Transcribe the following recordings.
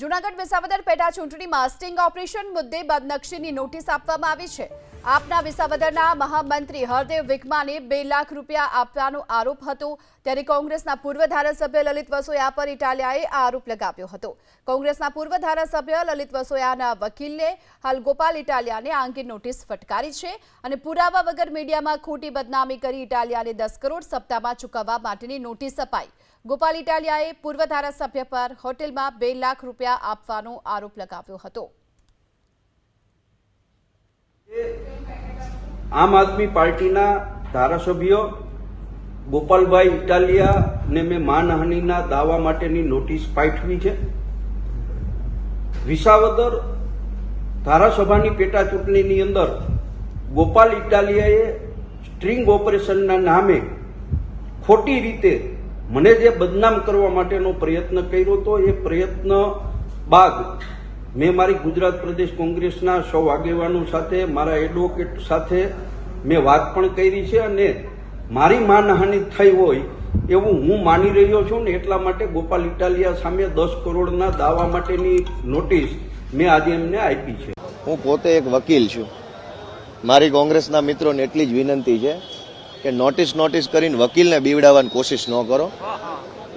જૂનાગઢ વિસાવદર પેટા ચૂંટણીમાં sting operation મુદ્દે બદનક્ષીની નોટિસ આપવામાં આવી છે। આપના વિસાવદરના મહામંત્રી હરદેવ વિકમાને 2 લાખ રૂપિયા આપવાનો આરોપ હતો, ત્યારે કોંગ્રેસના પૂર્વ ધારાસભ્ય લલિત વસોયા પર ઇટાલિયાએ આરોપ લગાવ્યો હતો। કોંગ્રેસના પૂર્વ ધારાસભ્ય લલિત વસોયાના વકીલે હાલ ગોપાલ ઇટાલિયાને આ અંગે નોટિસ ફટકારી છે અને પુરાવા વગર મીડિયામાં ખોટી બદનામી કરી ઇટાલિયાને 10 કરોડ સપ્તાહમાં ચૂકવવા માટેની નોટિસ અપાઈ। ગોપાલ ઇટાલિયાએ પૂર્વ ધારાસભ્ય પર હોટેલમાં 2 લાખ રૂપિયા આપવાનો આરોપ લગાવ્યો હતો। આમ આદમી પાર્ટીના ધારાસભ્ય ગોપાલભાઈ ઇટાલિયાને મેં માનહાનિના દાવા માટેની નોટિસ પાઠવી છે। વિસાવદર ધારાસભાની પેટા ચૂંટણીની અંદર ગોપાલ ઇટાલિયાએ સ્ટ્રિંગ ઓપરેશનના નામે ખોટી રીતે મને જે બદનામ કરવા માટેનો પ્રયત્ન કર્યો હતો, એ પ્રયત્ન બાદ મેં મારી ગુજરાત પ્રદેશ કોંગ્રેસના સૌ આગેવાનો સાથે, મારા એડવોકેટ સાથે મેં વાત પણ કરી છે અને મારી માનહાનિ થઈ હોય એવું હું માની રહ્યો છું ને એટલા માટે ગોપાલ ઇટાલિયા સામે 10 કરોડના દાવા માટેની નોટિસ મેં આજે એમને આપી છે। હું પોતે એક વકીલ છું। મારી કોંગ્રેસના મિત્રોને એટલી જ વિનંતી છે કે નોટિસ કરીને વકીલને બીવડાવવાની કોશિશ ન કરો।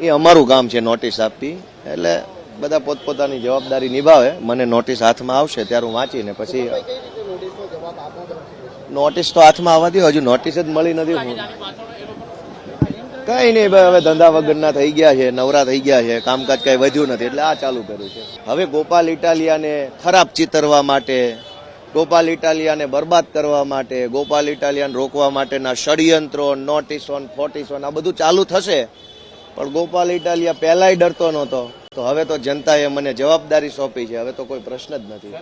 એ અમારું કામ છે નોટિસ આપવી, એટલે બધા પોતપોતાની જવાબદારી નિભાવે। મને નોટિસ હાથમાં આવશે ત્યારે હું વાંચીને પછી નોટિસ તો હાથમાં આવવા દો, હજુ નોટિસ જ મળી નથી। કઈ નહીં ભાઈ, હવે ધંધા વગરના થઈ ગયા છે, નવરા થઈ ગયા છે, કામકાજ કઈ વધ્યું નથી એટલે આ ચાલુ કર્યું છે। હવે ગોપાલ ઇટાલિયાને ખરાબ ચિતરવા માટે, ગોપાલ ઇટાલિયાને બરબાદ કરવા માટે, ગોપાલ ઇટાલિયાને રોકવા માટેના ષડયંત્રો, નોટિસો, ફોટિસો આ બધું ચાલુ થશે। પણ ગોપાલ ઇટાલિયા પહેલાય ડરતો નહોતો, તો હવે તો જનતાએ મને જવાબદારી સોંપી છે, હવે તો કોઈ પ્રશ્ન જ નથી।